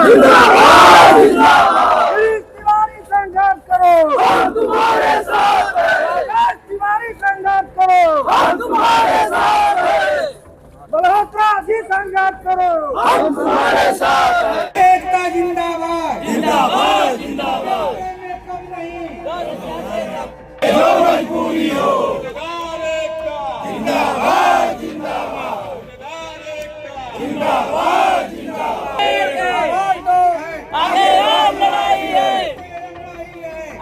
जिंदाबाद जिंदाबाद। तिवारी संघर्ष करो, हम तुम्हारे साथ हैं। तिवारी संघर्ष करो, हम तुम्हारे साथ हैं। मल्होत्रा जी संघर्ष करो, हम तुम्हारे साथ हैं। एकता जिंदाबाद जिंदाबाद जिंदाबाद। कम नहीं जो मजबूरी हो। जिंदाबाद जिंदाबाद जिंदाबाद जिंदाबाद। आगे हम लड़ाई है,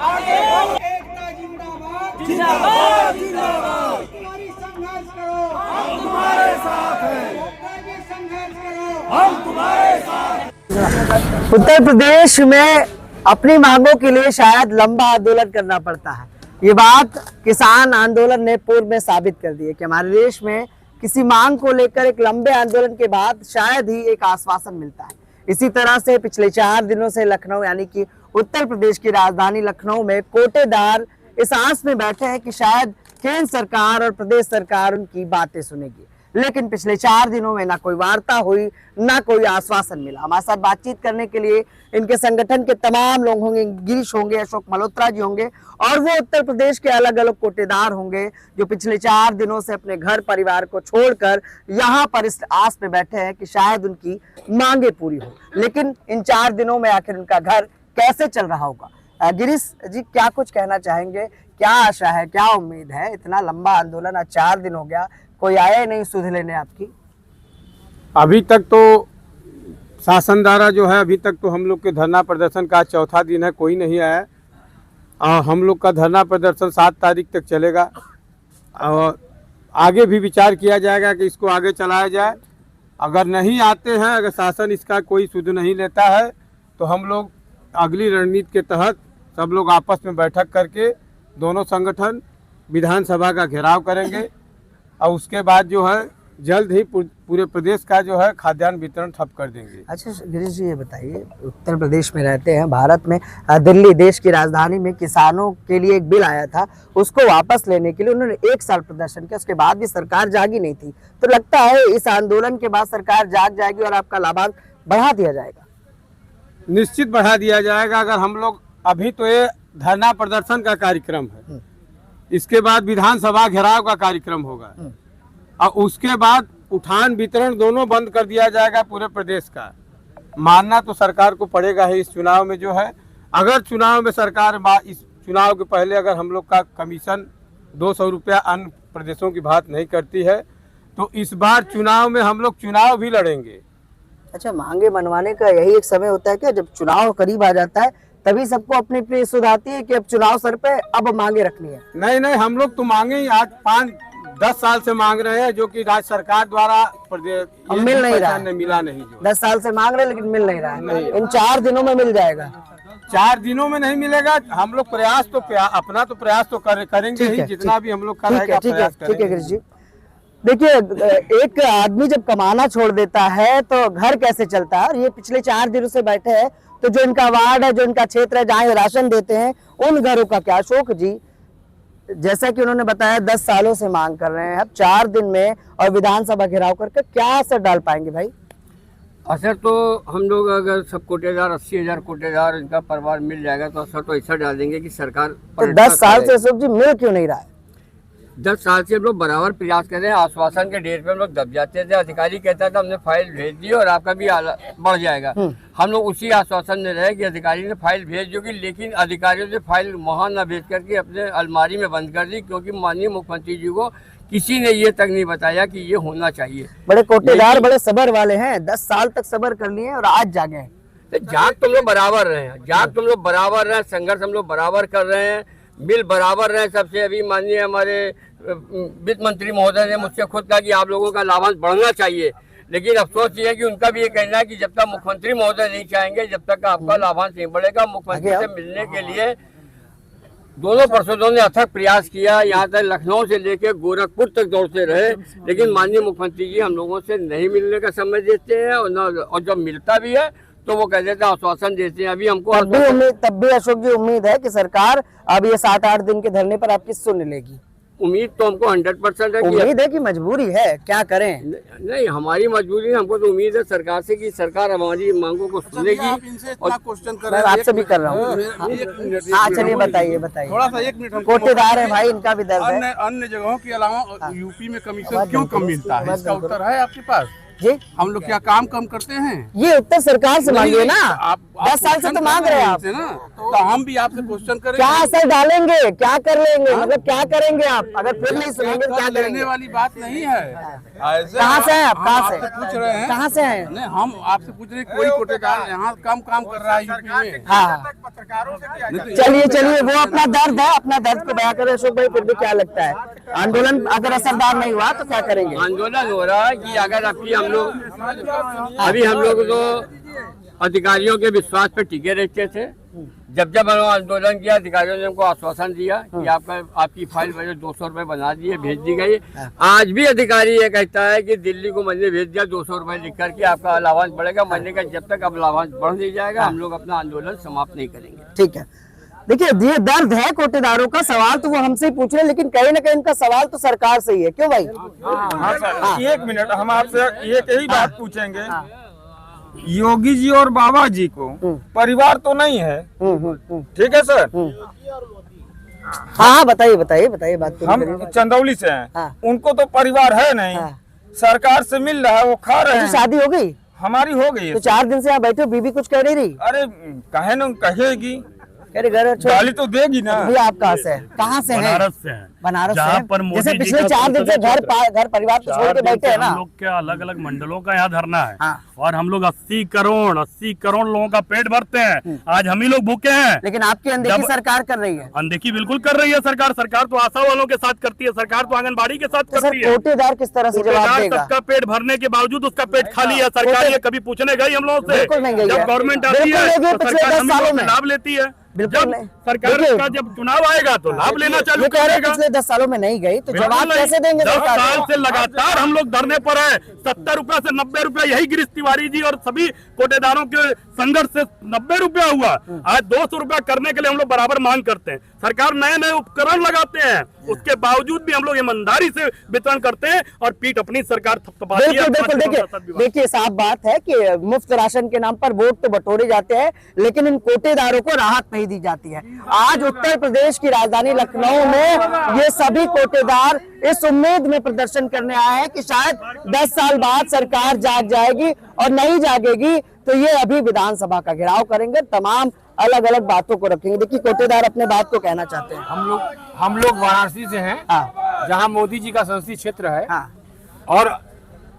आगे एकता जिंदाबाद जिंदाबाद जिंदाबाद। तुम्हारी संघर्ष करो, हम तुम्हारे साथ हैं। संघर्ष करो, हम तुम्हारे साथ। उत्तर प्रदेश में अपनी मांगों के लिए शायद लंबा आंदोलन करना पड़ता है। ये बात किसान आंदोलन ने पूर्व में साबित कर दी है कि हमारे देश में किसी मांग को लेकर एक लंबे आंदोलन के बाद शायद ही एक आश्वासन मिलता है। इसी तरह से पिछले 4 दिनों से लखनऊ यानी कि उत्तर प्रदेश की राजधानी लखनऊ में कोटेदार इस आस में बैठे हैं कि शायद केंद्र सरकार और प्रदेश सरकार उनकी बातें सुनेगी, लेकिन पिछले 4 दिनों में ना कोई वार्ता हुई, ना कोई आश्वासन मिला। हमारे साथ बातचीत करने के लिए इनके संगठन के तमाम लोग होंगे, गिरीश होंगे, अशोक मल्होत्रा जी होंगे और वो उत्तर प्रदेश के अलग अलग कोटेदार होंगे जो पिछले 4 दिनों से अपने घर परिवार को छोड़कर यहाँ पर इस आस में बैठे हैं कि शायद उनकी मांगे पूरी हो। लेकिन इन 4 दिनों में आखिर उनका घर कैसे चल रहा होगा? गिरीश जी, क्या कुछ कहना चाहेंगे? क्या आशा है, क्या उम्मीद है? इतना लंबा आंदोलन, आज 4 दिन हो गया, कोई आया नहीं सुध लेने आपकी? अभी तक तो शासन द्वारा जो है, अभी तक तो हम लोग के धरना प्रदर्शन का 4था दिन है, कोई नहीं आया। हम लोग का धरना प्रदर्शन 7 तारीख तक चलेगा और आगे भी विचार किया जाएगा कि इसको आगे चलाया जाए। अगर नहीं आते हैं, अगर शासन इसका कोई सुध नहीं लेता है तो हम लोग अगली रणनीति के तहत सब लोग आपस में बैठक करके दोनों संगठन विधानसभा का घेराव करेंगे और उसके बाद जो है जल्द ही पूरे प्रदेश का जो है खाद्यान्न वितरण ठप कर देंगे। अच्छा गिरीश जी, ये बताइए, उत्तर प्रदेश में रहते हैं, भारत में दिल्ली देश की राजधानी में किसानों के लिए एक बिल आया था, उसको वापस लेने के लिए उन्होंने 1 साल प्रदर्शन किया, उसके बाद भी सरकार जागी नहीं थी। तो लगता है इस आंदोलन के बाद सरकार जाग जाएगी और आपका लाभांश बढ़ा दिया जाएगा? निश्चित बढ़ा दिया जाएगा। अगर हम लोग अभी तो ये धरना प्रदर्शन का कार्यक्रम है, इसके बाद विधानसभा घेराव का कार्यक्रम होगा और उसके बाद उठान वितरण दोनों बंद कर दिया जाएगा पूरे प्रदेश का। मानना तो सरकार को पड़ेगा ही इस चुनाव में जो है। अगर चुनाव में सरकार इस चुनाव के पहले अगर हम लोग का कमीशन 200 रुपया अन्य प्रदेशों की बात नहीं करती है तो इस बार चुनाव में हम लोग चुनाव भी लड़ेंगे। अच्छा, मांगे मनवाने का यही एक समय होता है क्या, जब चुनाव करीब आ जाता है तभी सबको अपनी अपनी सुध आती है कि अब चुनाव सर पे, अब मांगे रखनी है? नहीं नहीं, हम लोग तो मांगे ही आज 5-10 साल से मांग रहे हैं, जो कि राज्य सरकार द्वारा मिल नहीं रहा है। मिला नहीं। जो 10 साल से मांग रहे लेकिन मिल नहीं रहा है। इन 4 दिनों में मिल जाएगा? 4 दिनों में नहीं मिलेगा। हम लोग प्रयास तो अपना तो प्रयास तो करेंगे ही, जितना भी हम लोग का रहेगा प्रयास करेंगे। ठीक है गिरीश जी, देखिए, एक आदमी जब कमाना छोड़ देता है तो घर कैसे चलता है? और ये पिछले 4 दिनों से बैठे हैं, तो जो इनका वार्ड है, जो इनका क्षेत्र है जहाँ ये राशन देते हैं, उन घरों का क्या? अशोक जी, जैसा कि उन्होंने बताया 10 सालों से मांग कर रहे हैं, अब 4 दिन में और विधानसभा घेराव करके क्या असर डाल पाएंगे भाई? असर तो हम लोग अगर सब कोटेदार 80,000 कोटेदार इनका परिवार मिल जाएगा तो असर तो ऐसा डालेंगे कि सरकार तो 10 साल से अशोक जी मिल क्यों नहीं रहा है? 10 साल से हम लोग बराबर प्रयास कर रहे हैं। आश्वासन के डेट पे हम लोग दब जाते थे। अधिकारी कहता था हमने फाइल भेज दी और आपका भी बढ़ जाएगा। हम लोग उसी आश्वासन में रहे कि अधिकारी ने फाइल भेज दोगी, लेकिन अधिकारियों ने फाइल वहाँ न भेज करके अपने अलमारी में बंद कर दी, क्योंकि माननीय मुख्यमंत्री जी को किसी ने ये तक नहीं बताया कि ये होना चाहिए। बड़े कोटेदार, बड़े सबर वाले हैं, 10 साल तक सबर कर लिए और आज जागे हैं। तो जाग तुम लोग बराबर रहे हैं, जाग तुम लोग बराबर रहे, संघर्ष हम लोग बराबर कर रहे हैं, बिल बराबर रहे सबसे। अभी माननीय हमारे वित्त मंत्री महोदय ने मुझसे खुद कहा कि आप लोगों का लाभांश बढ़ना चाहिए, लेकिन अफसोस ये है कि उनका भी ये कहना है कि जब तक मुख्यमंत्री महोदय नहीं चाहेंगे तब तक आपका लाभांश नहीं बढ़ेगा। मुख्यमंत्री से मिलने के लिए दोनों पार्षदों ने अथक प्रयास किया, यहाँ तक लखनऊ से लेकर गोरखपुर तक दौड़ते रहे, लेकिन माननीय मुख्यमंत्री जी हम लोगों से नहीं मिलने का समय देते हैं और जब मिलता भी है तो वो कह देते हैं, आश्वासन देते हैं। अभी हमको तब भी अशोक जी उम्मीद है कि सरकार अब ये 7-8 दिन के धरने पर आपकी सुन लेगी? उम्मीद तो हमको 100% है कि उम्मीद है कि मजबूरी है, क्या करें? नहीं, हमारी मजबूरी है, हमको तो उम्मीद है सरकार से कि सरकार हमारी मांगों को सुनेगी। और क्वेश्चन कर मैं आपसे भी कर रहा हूँ। हाँ चलिए बताइए बताइए। थोड़ा सा 1 मिनट। कोटेदार है भाई, इनका भी दर्द है। अन्य जगहों के अलावा यूपी में कमीशन क्यों कम मिलता है, इसका उत्तर है आपके पास? जी, हम लोग क्या काम कम करते हैं? ये उत्तर सरकार से मांगिए ना। आप 10 साल से तो मांग रहे हैं आप ना, तो हम भी आपसे क्वेश्चन करें। क्या असर डालेंगे, क्या कर लेंगे, मतलब क्या करेंगे आप? अगर फिर नहीं सुनेंगे क्या लेने करेंगे? वाली बात नहीं है। कहाँ से हैं आप? कहाँ से पूछ रहे हैं? कहाँ से हैं? नहीं, हम आपसे पूछ रहे हैं कोई कोटेदार यहाँ कम काम कर रहा है यूपी में? हाँ पत्रकारों से क्या? चलिए चलिए, वो अपना दर्द है, अपना दर्द को बयां करें। अशोक भाई फिर भी क्या लगता है, आंदोलन अगर असरदार नहीं हुआ तो क्या करेंगे? आंदोलन हो रहा है कि अगर अभी हम लोग तो अधिकारियों के विश्वास पे टिके रहते थे। जब हम आंदोलन किया, अधिकारियों ने हमको आश्वासन दिया कि आपकी फाइल 200 रुपए बना दिए, भेज दी गई। आज भी अधिकारी ये कहता है कि दिल्ली को मैंने भेज दिया 200 रुपए लिख करके, आपका अलावांस बढ़ेगा। महीने का जब तक अब अलावांस बढ़ नहीं जाएगा, हम लोग अपना आंदोलन समाप्त नहीं करेंगे। ठीक है, देखिए ये दर्द है कोटेदारों का। सवाल तो वो हमसे ही पूछ रहे हैं, लेकिन कहीं ना कहीं इनका सवाल तो सरकार से ही है। क्यों भाई? हाँ सर, 1 मिनट हम आपसे एक ही बात पूछेंगे। योगी जी और बाबा जी को परिवार तो नहीं है, ठीक है सर? हाँ बताइए बताइए बताइए, बात तो हम करिए। चंदौली से हैं, हाँ। उनको तो परिवार है नहीं। हाँ। सरकार से मिल रहा है, वो खा रहे तो हैं। शादी हो गई? हमारी हो गई है। तो 4 दिन से यहाँ बैठे हो, बीबी कुछ कह नहीं रही? अरे कहे न कहेगी, कह रही घर छोड़। गाली तो देगी ना। भैया आप कहाँ से हैं? कहाँ से हैं? बनारस से हैं। बनारस जहाँ से? पर मोदी जैसे जी पिछले का 4 दिन से घर परिवार को छोड़ 4 के दिन बैठे से हैं ना। हम लोग के अलग अलग मंडलों का यहाँ धरना है। हाँ। और हम लोग 80 करोड़ लोगों का पेट भरते हैं। आज हम ही लोग भूखे हैं। लेकिन आपकी अनदेखी जब- सरकार कर रही है। अनदेखी बिल्कुल कर रही है सरकार। सरकार तो आशा वालों के साथ करती है, सरकार तो आंगनबाड़ी के साथ तो सर करती है। कोटेदार किस तरह से जवाब कोटेदार देगा? सबका पेट भरने के बावजूद उसका पेट खाली है। सरकार ये कभी पूछने गई हम लोगों से? बिल्कुल नहीं गई है। जब गवर्नमेंट आती बिल्कुल है नहीं गई तो पिछले सरकार 10 हम सालों लोगों में। से लाभ लेती है। बिल्कुल जब नहीं। सरकार देखिए, का जब चुनाव आएगा तो लाभ लेना चालू ये कह रहे हैं करेगा। पिछले 10 सालों में नहीं गई, तो जवाब बिल्कुल कैसे देंगे 10 सरकार? साल से लगातार हम लोग धरने पर है। 70 रुपए से 90 रुपए, यही गिरीश तिवारी जी और सभी कोटेदारों के संघर्ष से 90 रुपया हुआ। आज 200 रुपया करने के लिए हम लोग बराबर मांग करते हैं। सरकार नए नए उपकरण लगाते हैं, उसके बावजूद भी हम लोग ईमानदारी से वितरण करते हैं और पीठ अपनी सरकार थपथपाती है। बिल्कुल बिल्कुल, देखिए साफ बात है कि मुफ्त राशन के नाम पर वोट तो बटोरे जाते हैं, लेकिन इन कोटेदारों को राहत नहीं दी जाती है। आज उत्तर प्रदेश की राजधानी लखनऊ में ये सभी कोटेदार इस उम्मीद में प्रदर्शन करने आए हैं कि शायद 10 साल बाद सरकार जाग जाएगी, और नहीं जागेगी तो ये अभी विधानसभा का घेराव करेंगे, तमाम अलग अलग बातों को रखेंगे। देखिए कोटेदार अपने बात को कहना चाहते हैं। हम लोग वाराणसी से हैं, हाँ। जहाँ मोदी जी का संसदीय क्षेत्र है। हाँ। और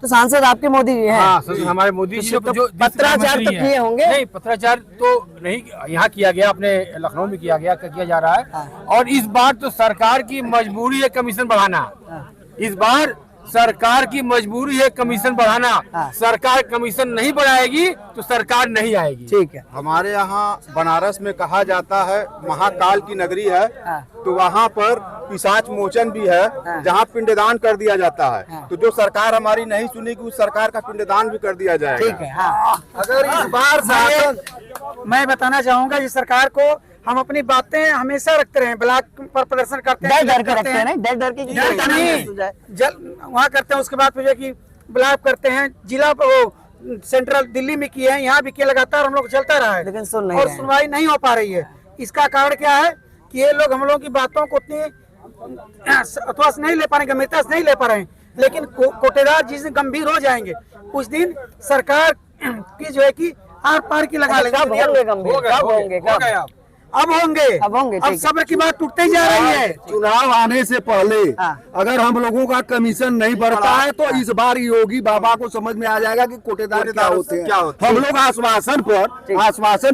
तो सांसद आपके मोदी जी हैं? हाँ, हमारे मोदी जी तो पत्राचार तो किए होंगे? नहीं, पत्राचार तो नहीं यहाँ किया गया, अपने लखनऊ में किया जा रहा है। हाँ। और इस बार तो सरकार की मजबूरी है कमीशन बढ़ाना। इस बार सरकार की मजबूरी है कमीशन बढ़ाना। हाँ। सरकार कमीशन नहीं बढ़ाएगी तो सरकार नहीं आएगी। ठीक है। हमारे यहाँ बनारस में कहा जाता है महाकाल की नगरी है, हाँ। तो वहाँ पर पिशाच मोचन भी है, हाँ। जहाँ पिंडदान कर दिया जाता है। हाँ। तो जो सरकार हमारी नहीं सुनेगी उस सरकार का पिंडदान भी कर दिया जाएगा। ठीक है। हाँ। अगर इस बार मैं बताना चाहूंगा इस सरकार को, हम अपनी बातें हमेशा रखते रहे, ब्लॉक पर प्रदर्शन करते हैं, डर के रखते हैं, नहीं डर के कि डर का नहीं, जल वहाँ करते हैं, उसके बाद फिर कि ब्लॉक करते हैं, जिला वो सेंट्रल दिल्ली में किए हैं, यहाँ भी किए, लगातार हम लोग चलता रहा है, लेकिन सुन नहीं और रहे हैं। सुनवाई नहीं हो पा रही है। इसका कारण क्या है कि ये लोग हम लोगों की बातों को उतनी अथवा से नहीं ले पा रहे, गंभीरता से नहीं ले पा रहे हैं। लेकिन कोटेदार जिस दिन गंभीर हो जाएंगे उस दिन सरकार की जो है कि आर पार की लगा कब होंगे गंभीर? कब होंगे? कब? अब होंगे, अब होंगे, अब ठीक। सब्र की बात टूटते जा रही है। चुनाव आने से पहले हाँ। अगर हम लोगों का कमीशन नहीं बढ़ता है तो इस बार योगी बाबा को समझ में आ जाएगा कि कोटेदार क्या होते हैं। हम लोग आश्वासन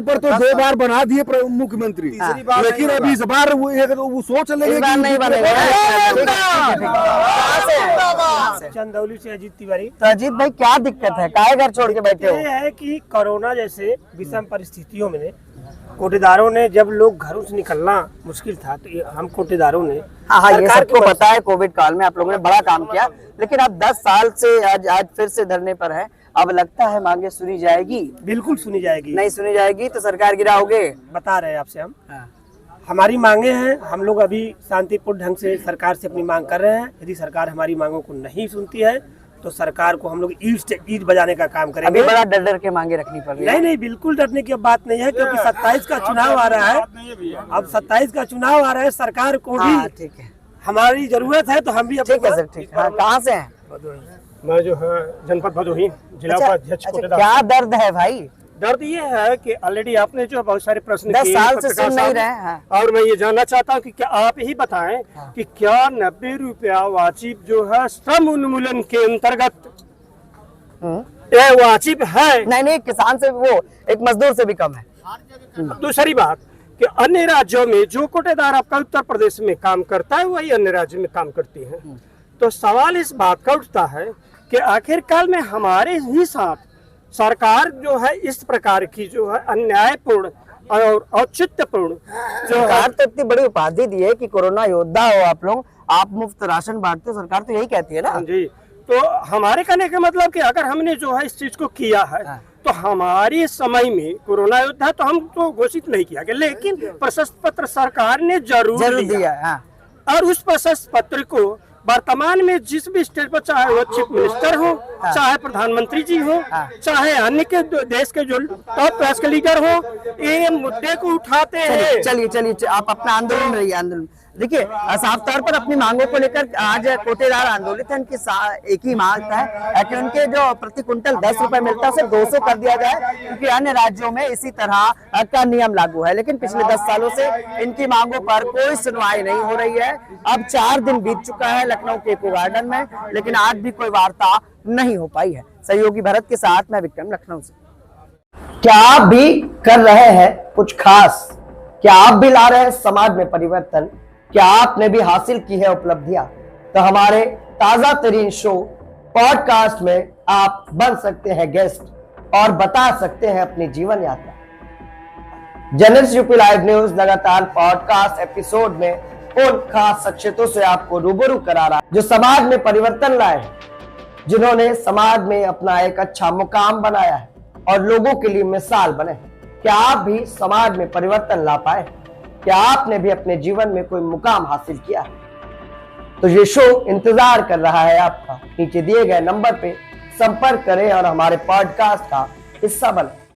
पर तो 2 बार बना दिए मुख्यमंत्री, लेकिन अब इस बार वो सोच लेंगे इस बार नहीं बनेगा। चंदौली से अजीत तिवारी। तो अजीत भाई क्या दिक्कत है, काहे घर छोड़ के बैठे हो? ये है कि कोरोना जैसे विषम परिस्थितियों में कोटेदारों ने, जब लोग घरों से निकलना मुश्किल था, तो हम कोटेदारों ने हाँ, ये सरकार सबको की पता है, कोविड काल में आप लोगों ने बड़ा काम किया, लेकिन अब 10 साल से आज फिर से धरने पर है। अब लगता है मांगे सुनी जाएगी? बिल्कुल सुनी जाएगी। नहीं सुनी जाएगी तो सरकार गिराओगे? बता रहे हैं आपसे हम। हमारी मांगे हैं, हम लोग अभी शांतिपूर्ण ढंग से सरकार से अपनी मांग कर रहे हैं। यदि सरकार हमारी मांगों को नहीं सुनती है तो सरकार को हम लोग ईद बजाने का काम करेंगे। अभी बड़ा डर डर के मांगे रखनी पड़ रही है। नहीं, बिल्कुल डरने की बात नहीं है, क्योंकि 27 का चुनाव आ रहा है। अब 27 का चुनाव आ रहा है, सरकार को भी ठीक है, हमारी जरूरत है, तो हम भी ठीक है सर, ठीक है। कहाँ से हैं? मैं जो है जनपद भदोही जिला उपाध्यक्ष कोटेदार। क्या दर्द है भाई? दर्द ये है कि ऑलरेडी आपने जो बहुत सारे प्रश्न 10 किए साल से पत्रकार सुन नहीं साहब, रहे हैं। और मैं ये जानना चाहता हूँ कि क्या आप ही बताएं कि क्या 90 रुपया वाजिब जो है श्रम उन्मूलन के अंतर्गत ये वाजिब है? नहीं, किसान से वो एक मजदूर से भी कम है। दूसरी बात कि अन्य राज्यों में जो कोटेदार आपका उत्तर प्रदेश में काम करता है वही अन्य राज्य में काम करती है। तो सवाल इस बात का उठता है कि आखिरकार में हमारे ही साथ सरकार जो है इस प्रकार की जो है अन्यायपूर्ण और औचित्यपूर्ण जो है, सरकार तो इतनी बड़ी उपाधि दी है कि कोरोना योद्धा हो आप लोग, आप मुफ्त राशन बांटते हो, सरकार तो यही कहती है ना जी। तो हमारे कहने का मतलब कि अगर हमने जो है इस चीज को किया है तो हमारे समय में कोरोना योद्धा तो हम तो घोषित नहीं किया गया, लेकिन प्रशस्ति पत्र सरकार ने जरूर दिया है। और उस प्रशस्ति पत्र को वर्तमान में जिस भी स्टेज पर, चाहे वो चीफ मिनिस्टर हो, चाहे प्रधानमंत्री जी हो, चाहे अन्य के देश के जो टॉप क्लास के लीडर हो, ये मुद्दे को उठाते हैं। चलिए आप अपना आंदोलन रहिए, आंदोलन देखिए। साफ तौर पर अपनी मांगों को लेकर आज कोटेदार आंदोलित है। उनकी एक ही मांग है कि उनके जो प्रति कुंटल 10 रुपए मिलता है उसे 200 कर दिया जाए, क्योंकि अन्य राज्यों में इसी तरह का नियम लागू है। लेकिन पिछले 10 सालों से इनकी मांगों पर कोई सुनवाई नहीं हो रही है। अब 4 दिन बीत चुका है लखनऊ के इको गार्डन में, लेकिन आज भी कोई वार्ता नहीं हो पाई है। सहयोगी भरत के साथ मैं विक्रम, लखनऊ से। क्या आप भी कर रहे हैं कुछ खास? क्या आप भी ला रहे हैं समाज में परिवर्तन? क्या आपने भी हासिल की है उपलब्धियां? तो हमारे ताजा तरीन शो पॉडकास्ट में आप बन सकते हैं गेस्ट और बता सकते हैं अपनी जीवन यात्रा। जनरल यूपी लाइव न्यूज लगातार पॉडकास्ट एपिसोड में उन खास शख्सियतों से आपको रूबरू करा रहा है जो समाज में परिवर्तन लाए हैं, जिन्होंने समाज में अपना एक अच्छा मुकाम बनाया है और लोगों के लिए मिसाल बने। क्या आप भी समाज में परिवर्तन ला पाए? क्या आपने भी अपने जीवन में कोई मुकाम हासिल किया है? तो ये शो इंतजार कर रहा है आपका। नीचे दिए गए नंबर पे संपर्क करें और हमारे पॉडकास्ट का हिस्सा बने।